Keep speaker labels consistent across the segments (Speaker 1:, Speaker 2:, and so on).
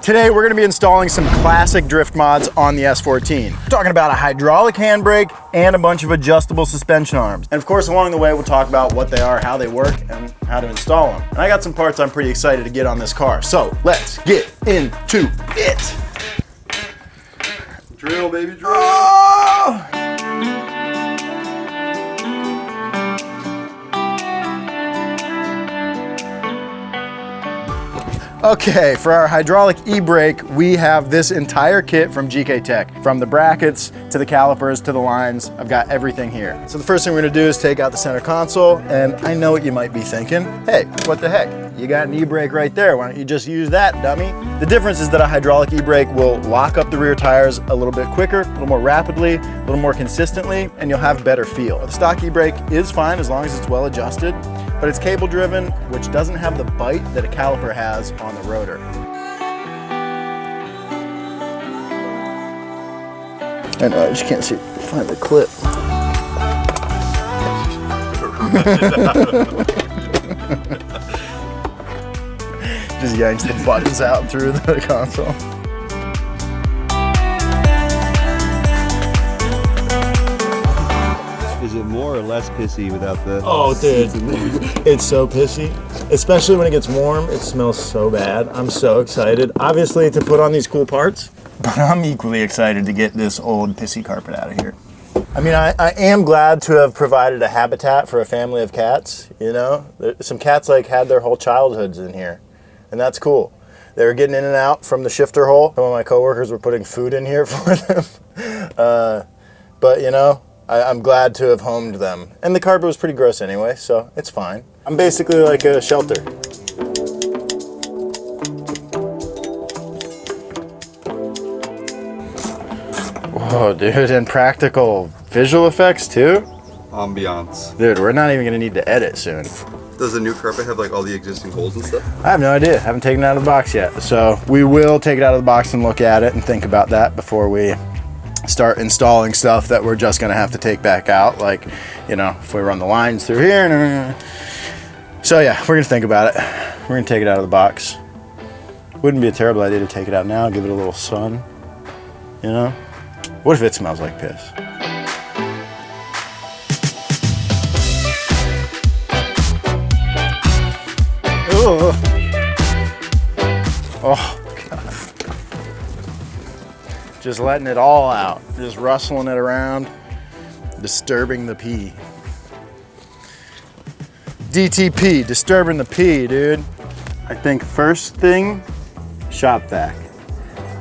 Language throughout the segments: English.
Speaker 1: Today we're gonna be installing some classic drift mods on the S14. We're talking about a hydraulic handbrake and a bunch of adjustable suspension arms. And of course, along the way, we'll talk about what they are, how they work, and how to install them. And I got some parts I'm pretty excited to get on this car. So let's get into it.
Speaker 2: Drill, baby, drill.
Speaker 1: Oh! Okay, for our hydraulic e-brake, we have this entire kit from GK Tech. From the brackets, to the calipers, to the lines, I've got everything here. So the first thing we're gonna do is take out the center console, and I know what you might be thinking. Hey, what the heck? You got an e-brake right there, why don't you just use that, dummy? The difference is that a hydraulic e-brake will lock up the rear tires a little bit quicker, a little more rapidly, a little more consistently, and you'll have better feel. The stock e-brake is fine as long as it's well adjusted, but it's cable driven, which doesn't have the bite that a caliper has on the rotor. I know, I just can't find the clip. Just yanks the buttons out through the console.
Speaker 2: Is it more or less pissy without the
Speaker 1: dude, it's so pissy. Especially when it gets warm, it smells so bad. I'm so excited, obviously, to put on these cool parts, but I'm equally excited to get this old pissy carpet out of here. I mean, I am glad to have provided a habitat for a family of cats, you know? Some cats like had their whole childhoods in here, and that's cool. They were getting in and out from the shifter hole. Some of my coworkers were putting food in here for them. But you know, I'm glad to have homed them. And the carpet was pretty gross anyway, so it's fine. I'm basically like a shelter. Whoa, dude, and practical visual effects too?
Speaker 2: ambiance?
Speaker 1: Dude, we're not even gonna need to edit soon.
Speaker 2: Does the new carpet have like all the existing holes and stuff?
Speaker 1: I have no idea. Haven't taken it out of the box yet. So we will take it out of the box and look at it and think about that before we start installing stuff that we're just gonna have to take back out. Like, you know, if we run the lines through here. So yeah, we're gonna think about it. We're gonna take it out of the box. Wouldn't be a terrible idea to take it out now, give it a little sun, you know? What if it smells like piss? Ugh. Oh, God. Just letting it all out. Just rustling it around, disturbing the pee. DTP, disturbing the pee, dude. I think first thing, shop vac.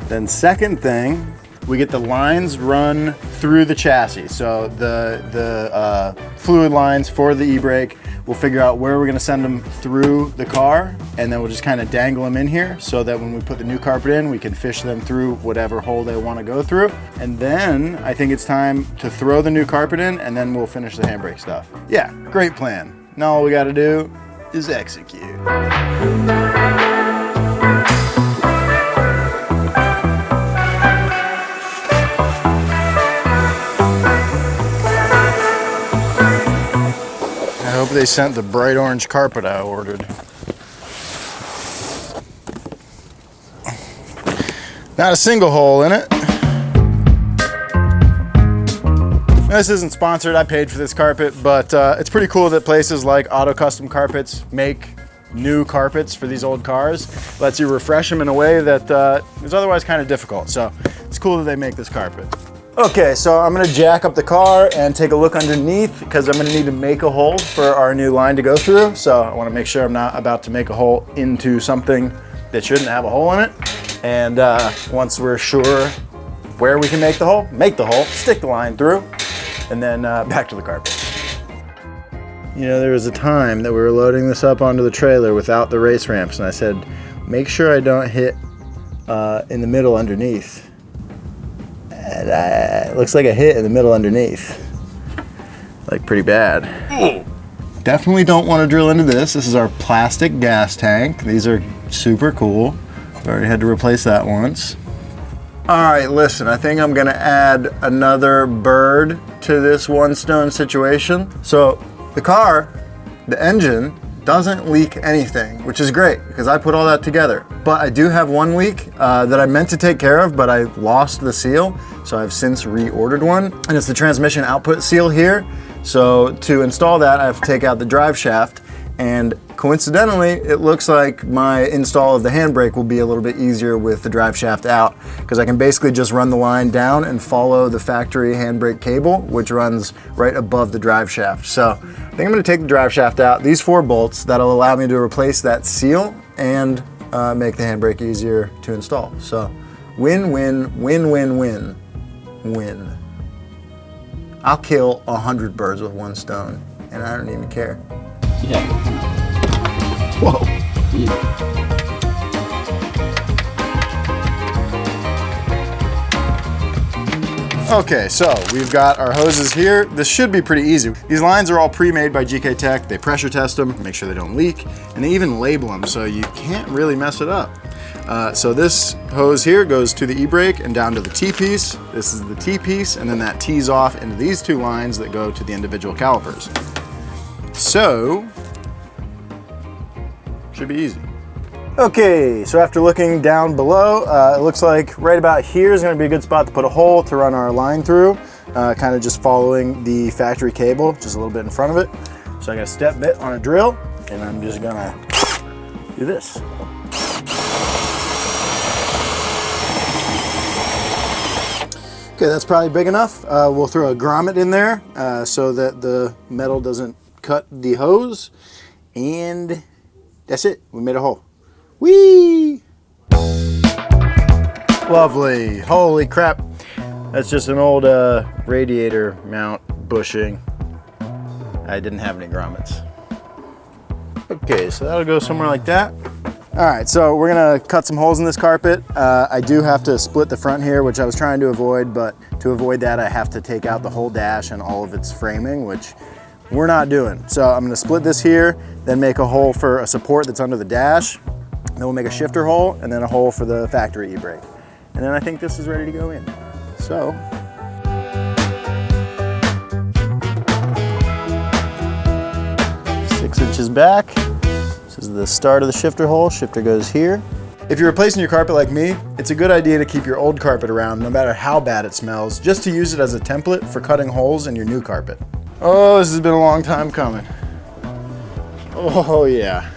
Speaker 1: Then second thing, we get the lines run through the chassis. So the fluid lines for the e-brake, we'll figure out where we're gonna send them through the car, and then we'll just kind of dangle them in here so that when we put the new carpet in, we can fish them through whatever hole they wanna go through. And then I think it's time to throw the new carpet in, and then we'll finish the handbrake stuff. Yeah, great plan. Now all we gotta do is execute. I hope they sent the bright orange carpet I ordered. Not a single hole in it. This isn't sponsored, I paid for this carpet, but it's pretty cool that places like Auto Custom Carpets make new carpets for these old cars. Lets you refresh them in a way that is otherwise kind of difficult. So it's cool that they make this carpet. Okay, so I'm gonna jack up the car and take a look underneath because I'm gonna need to make a hole for our new line to go through. So I wanna make sure I'm not about to make a hole into something that shouldn't have a hole in it. And once we're sure where we can make the hole, stick the line through, and then back to the carpet. You know, there was a time that we were loading this up onto the trailer without the race ramps, and I said, make sure I don't hit in the middle underneath. And it looks like a hit in the middle underneath. Like pretty bad. Oh. Definitely don't want to drill into this. This is our plastic gas tank. These are super cool. I've already had to replace that once. All right, listen, I think I'm gonna add another bird to this one stone situation. So the car, the engine, doesn't leak anything, which is great because I put all that together. But I do have one leak that I meant to take care of, but I lost the seal. So I've since reordered one, and it's the transmission output seal here. So to install that, I have to take out the drive shaft, and coincidentally, it looks like my install of the handbrake will be a little bit easier with the drive shaft out, because I can basically just run the line down and follow the factory handbrake cable, which runs right above the drive shaft. So I think I'm gonna take the drive shaft out, these 4 bolts, that'll allow me to replace that seal and make the handbrake easier to install. So win, win, win, win, win, win. I'll kill 100 birds with 1 stone, and I don't even care.
Speaker 3: Yeah.
Speaker 1: Whoa.
Speaker 3: Yeah.
Speaker 1: Okay, so we've got our hoses here. This should be pretty easy. These lines are all pre-made by GK Tech. They pressure test them, make sure they don't leak, and they even label them so you can't really mess it up. So this hose here goes to the e-brake and down to the T-piece. This is the T-piece, and then that tees off into these 2 lines that go to the individual calipers. So, should be easy. Okay, so after looking down below, it looks like right about here is going to be a good spot to put a hole to run our line through, kind of just following the factory cable, just a little bit in front of it. So I got a step bit on a drill, and I'm just gonna do this. Okay, that's probably big enough. We'll throw a grommet in there so that the metal doesn't cut the hose, and that's it. We made a hole. Whee! Lovely. Holy crap. That's just an old radiator mount bushing. I didn't have any grommets. Okay, so that'll go somewhere like that. All right, so we're gonna cut some holes in this carpet. I do have to split the front here, which I was trying to avoid, but to avoid that, I have to take out the whole dash and all of its framing, which we're not doing. So I'm gonna split this here, then make a hole for a support that's under the dash. Then we'll make a shifter hole, and then a hole for the factory e-brake. And then I think this is ready to go in. So, six inches back. This is the start of the shifter hole. Shifter goes here. If you're replacing your carpet like me, it's a good idea to keep your old carpet around no matter how bad it smells, just to use it as a template for cutting holes in your new carpet. Oh, this has been a long time coming. Oh yeah.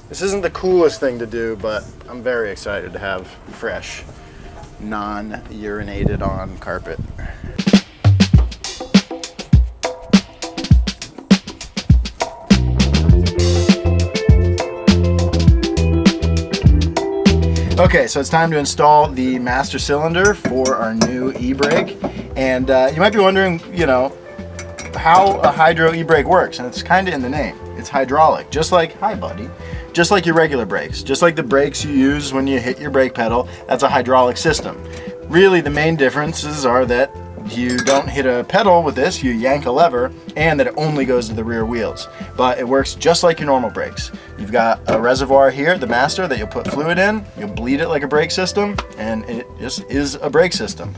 Speaker 1: This isn't the coolest thing to do, but I'm very excited to have fresh, non-urinated on carpet. Okay, so it's time to install the master cylinder for our new e-brake. And you might be wondering, you know, how a hydro e-brake works, and it's kind of in the name. It's hydraulic, just like, hi buddy, just like your regular brakes, just like the brakes you use when you hit your brake pedal. That's a hydraulic system. Really, the main differences are that you don't hit a pedal with this, you yank a lever, and that it only goes to the rear wheels. But it works just like your normal brakes. You've got a reservoir here, the master, that you'll put fluid in, you'll bleed it like a brake system, and it just is a brake system.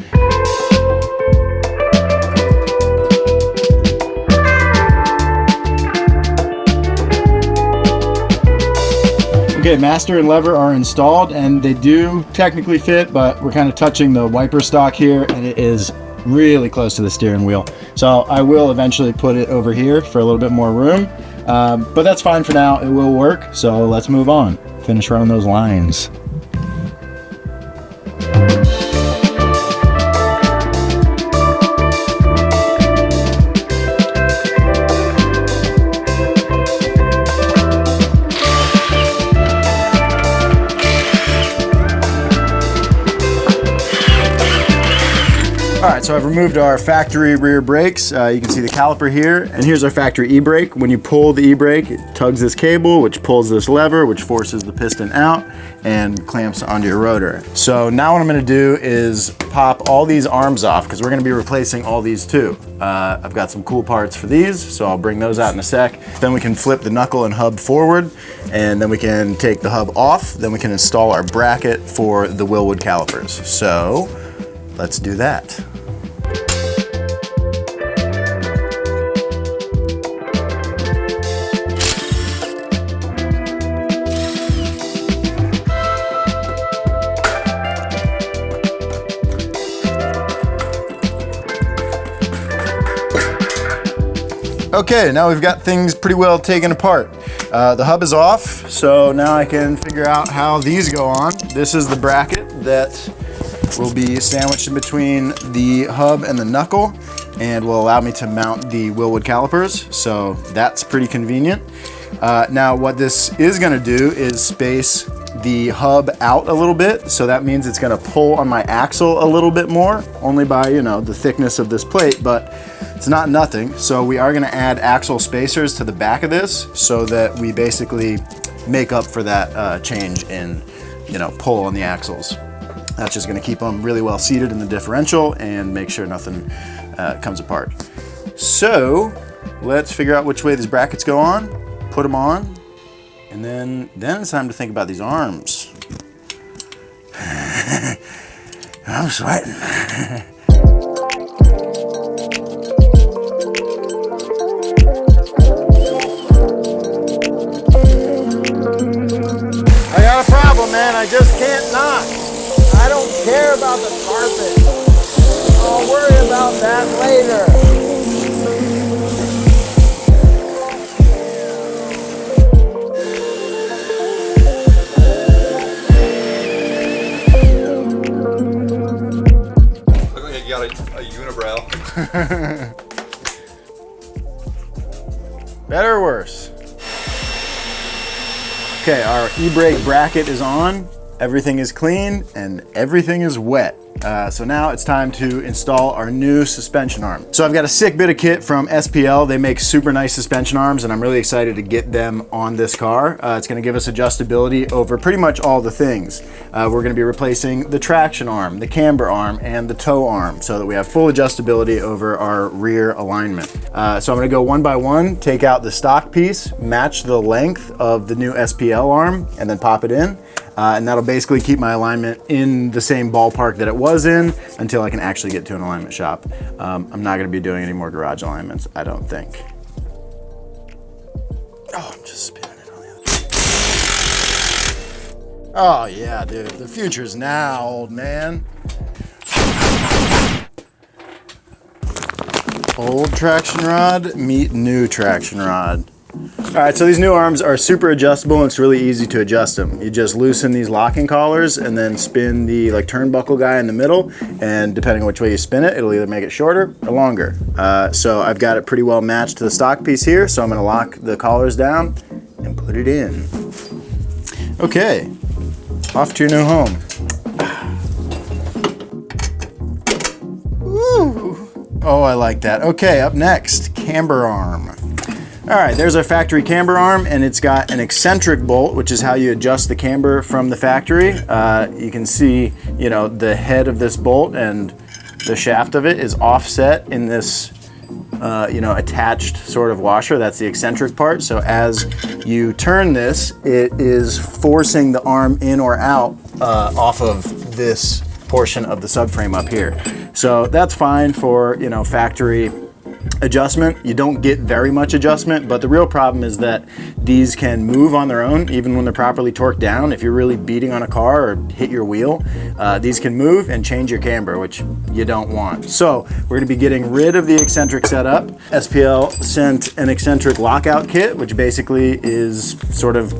Speaker 1: Okay, master and lever are installed, and they do technically fit, but we're kind of touching the wiper stock here, and it is really close to the steering wheel. So I will eventually put it over here for a little bit more room, but that's fine for now. It will work, so let's move on. Finish running those lines. All right, so I've removed our factory rear brakes. You can see the caliper here, and here's our factory e-brake. When you pull the e-brake, it tugs this cable, which pulls this lever, which forces the piston out and clamps onto your rotor. So now what I'm gonna do is pop all these arms off, because we're gonna be replacing all these too. I've got some cool parts for these, so I'll bring those out in a sec. Then we can flip the knuckle and hub forward, and then we can take the hub off. Then we can install our bracket for the Wilwood calipers. So let's do that. Okay, now we've got things pretty well taken apart. The hub is off, so now I can figure out how these go on. This is the bracket that will be sandwiched in between the hub and the knuckle and will allow me to mount the Willwood calipers, so that's pretty convenient. Now what this is gonna do is space the hub out a little bit, so that means it's gonna pull on my axle a little bit more, only by, you know, the thickness of this plate, but it's not nothing. So we are gonna add axle spacers to the back of this so that we basically make up for that change in, you know, pull on the axles. That's just gonna keep them really well seated in the differential and make sure nothing comes apart. So let's figure out which way these brackets go on, put them on, and then it's time to think about these arms. I'm sweating. I got a problem, man. I just can't knock. I don't care about the carpet. I'll worry about that later.
Speaker 2: A unibrow.
Speaker 1: Better or worse? Okay, our e-brake bracket is on, everything is clean, and everything is wet. So now it's time to install our new suspension arm. So I've got a sick bit of kit from SPL. They make super nice suspension arms, and I'm really excited to get them on this car. It's gonna give us adjustability over pretty much all the things. We're gonna be replacing the traction arm, the camber arm, and the tow arm, so that we have full adjustability over our rear alignment. So I'm gonna go one by one, take out the stock piece, match the length of the new SPL arm, and then pop it in. And that'll basically keep my alignment in the same ballpark that it was in until I can actually get to an alignment shop. I'm not gonna be doing any more garage alignments, I don't think. Oh, I'm just spinning it on the other. Oh yeah, dude, the future's now, old man. Old traction rod meet new traction rod. All right, so these new arms are super adjustable and it's really easy to adjust them. You just loosen these locking collars and then spin the turnbuckle guy in the middle, and depending on which way you spin it, it'll either make it shorter or longer. So I've got it pretty well matched to the stock piece here, so I'm gonna lock the collars down and put it in. Okay, off to your new home. Woo. Oh, I like that. Okay, up next, camber arm. All right, there's our factory camber arm, and it's got an eccentric bolt, which is how you adjust the camber from the factory. You can see, you know, the head of this bolt and the shaft of it is offset in this, you know, attached sort of washer. That's the eccentric part. So as you turn this, it is forcing the arm in or out off of this portion of the subframe up here. So that's fine for, you know, factory adjustment. You don't get very much adjustment, but the real problem is that these can move on their own even when they're properly torqued down. If you're really beating on a car or hit your wheel, these can move and change your camber, which you don't want. So we're going to be getting rid of the eccentric setup. SPL sent an eccentric lockout kit, which basically is sort of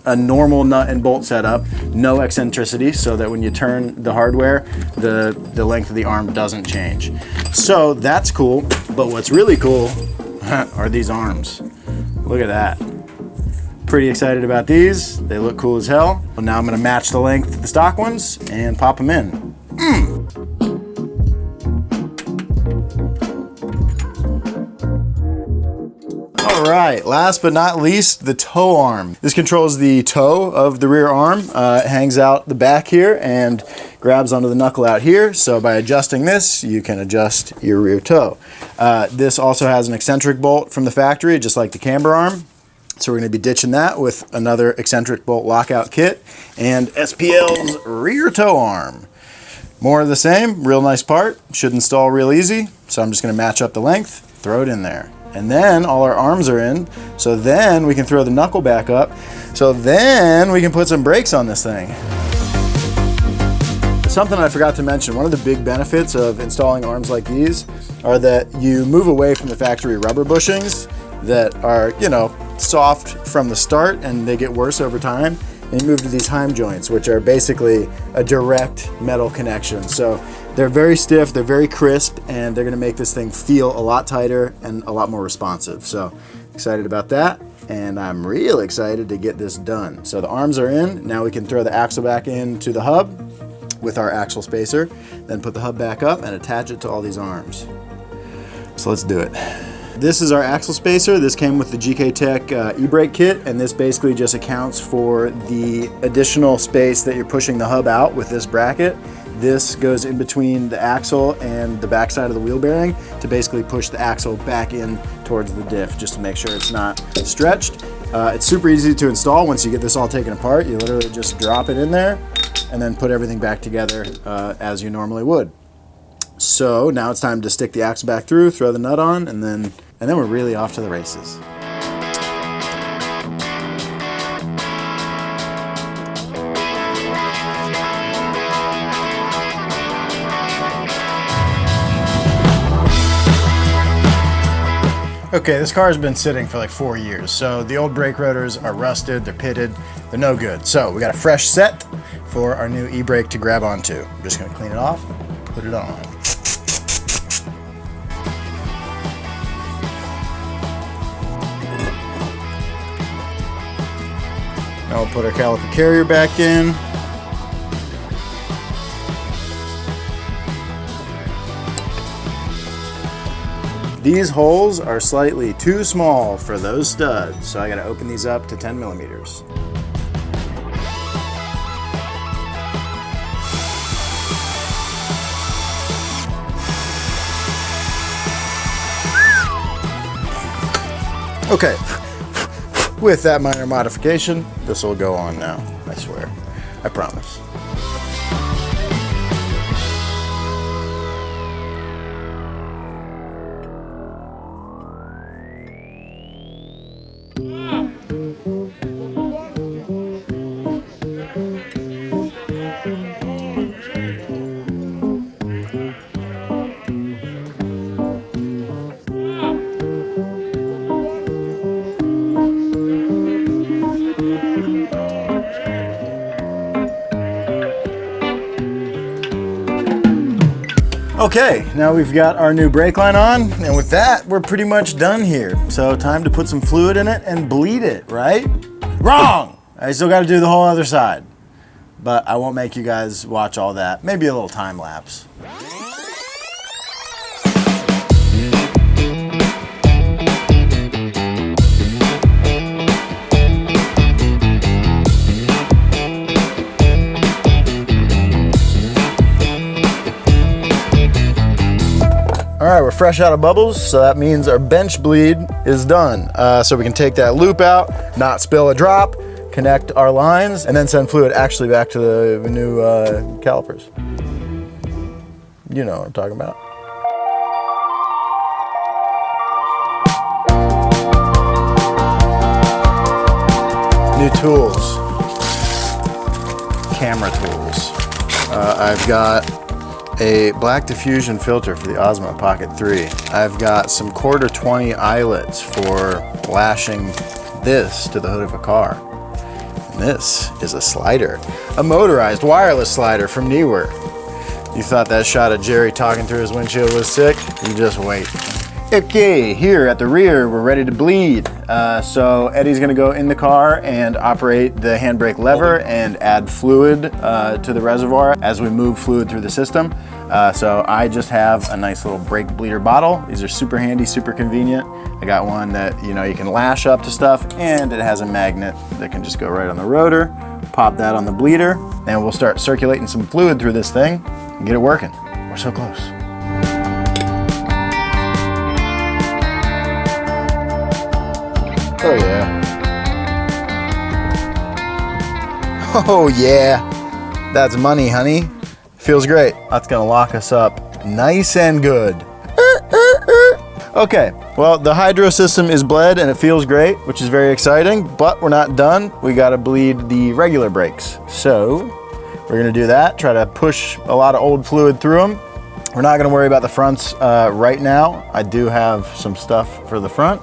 Speaker 1: a normal nut and bolt setup, no eccentricity, so that when you turn the hardware, the length of the arm doesn't change. So that's cool, but what's really cool are these arms. Look at that. Pretty excited about these. They look cool as hell. Well, now I'm gonna match the length of the stock ones and pop them in. All right, last but not least, the tow arm. This controls the toe of the rear arm. It hangs out the back here and grabs onto the knuckle out here. So by adjusting this, you can adjust your rear toe. This also has an eccentric bolt from the factory, just like the camber arm. So we're gonna be ditching that with another eccentric bolt lockout kit and SPL's rear toe arm. More of the same, real nice part, should install real easy. So I'm just gonna match up the length, throw it in there. And then all our arms are in, so then we can throw the knuckle back up, so then we can put some brakes on this thing. Something I forgot to mention, one of the big benefits of installing arms like these are that you move away from the factory rubber bushings that are, you know, soft from the start and they get worse over time. And you move to these Heim joints, which are basically a direct metal connection. So they're very stiff, they're very crisp, and they're gonna make this thing feel a lot tighter and a lot more responsive. So excited about that, and I'm real excited to get this done. So the arms are in, now we can throw the axle back into the hub with our axle spacer, then put the hub back up and attach it to all these arms. So let's do it. This is our axle spacer. This came with the GK Tech e-brake kit, and this basically just accounts for the additional space that you're pushing the hub out with this bracket. This goes in between the axle and the backside of the wheel bearing to basically push the axle back in towards the diff, just to make sure it's not stretched. It's super easy to install once you get this all taken apart. You literally just drop it in there and then put everything back together as you normally would. So now it's time to stick the axle back through, throw the nut on, and then we're really off to the races. Okay, this car has been sitting for like 4 years, so the old brake rotors are rusted, they're pitted, they're no good. So we got a fresh set for our new e-brake to grab onto. I'm just gonna clean it off, put it on. Now we'll put our caliper carrier back in. These holes are slightly too small for those studs, so I gotta open these up to 10 millimeters. Okay. With that minor modification, this will go on now, I swear. I promise. Okay, now we've got our new brake line on, and with that, we're pretty much done here. So time to put some fluid in it and bleed it, right? Wrong! I still gotta do the whole other side. But I won't make you guys watch all that. Maybe a little time lapse. All right, we're fresh out of bubbles, so that means our bench bleed is done. So we can take that loop out, not spill a drop, connect our lines, and then send fluid actually back to the new calipers. You know what I'm talking about. New tools, camera tools. I've got a black diffusion filter for the Osmo Pocket 3. I've got some 1/4-20 eyelets for lashing this to the hood of a car. And this is a slider, a motorized wireless slider from Neewer. You thought that shot of Jerry talking through his windshield was sick? You just wait. Okay, here at the rear, we're ready to bleed. So Eddie's gonna go in the car and operate the handbrake lever and add fluid to the reservoir as we move fluid through the system. So I just have a nice little brake bleeder bottle. These are super handy, super convenient. I got one that you can lash up to stuff, and it has a magnet that can just go right on the rotor. Pop that on the bleeder, and we'll start circulating some fluid through this thing and get it working. We're so close. Oh yeah. Oh yeah. That's money, honey. Feels great. That's gonna lock us up nice and good. Okay, well, the hydro system is bled and it feels great, which is very exciting, but we're not done. We gotta bleed the regular brakes. So we're gonna do that, try to push a lot of old fluid through them. We're not gonna worry about the fronts right now. I do have some stuff for the front.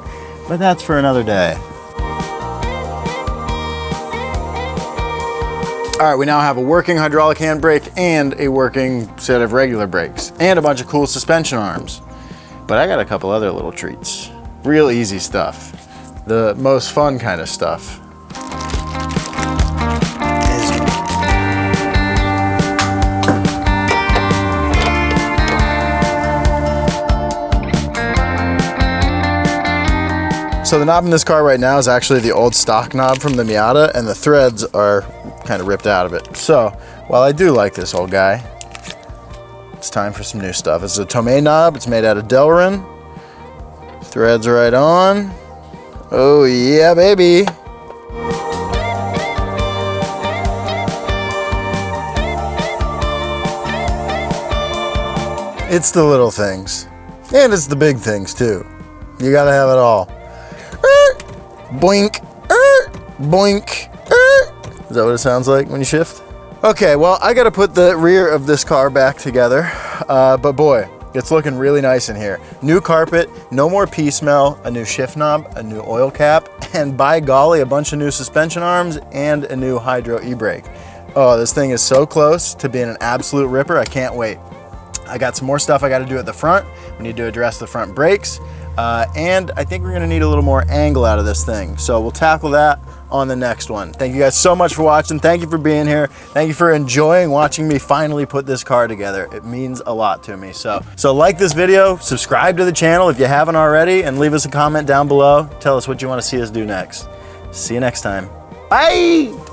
Speaker 1: but that's for another day. All right, we now have a working hydraulic handbrake and a working set of regular brakes and a bunch of cool suspension arms. But I got a couple other little treats. Real easy stuff. The most fun kind of stuff. So the knob in this car right now is actually the old stock knob from the Miata, and the threads are kind of ripped out of it. So while I do like this old guy, it's time for some new stuff. It's a Tomei knob. It's made out of Delrin. Threads right on. Oh yeah, baby. It's the little things, and it's the big things too. You gotta have it all. Boink, boink. Is that what it sounds like when you shift? Okay, well, I gotta put the rear of this car back together, but boy, it's looking really nice in here. New carpet, no more pea smell, a new shift knob, a new oil cap, and by golly, a bunch of new suspension arms and a new hydro e-brake. Oh, this thing is so close to being an absolute ripper. I can't wait. I got some more stuff I gotta do at the front. We need to address the front brakes. And I think we're gonna need a little more angle out of this thing. So we'll tackle that on the next one. Thank you guys so much for watching. Thank you for being here. Thank you for enjoying watching me finally put this car together. It means a lot to me. So like this video, subscribe to the channel if you haven't already, and leave us a comment down below. Tell us what you wanna see us do next. See you next time. Bye!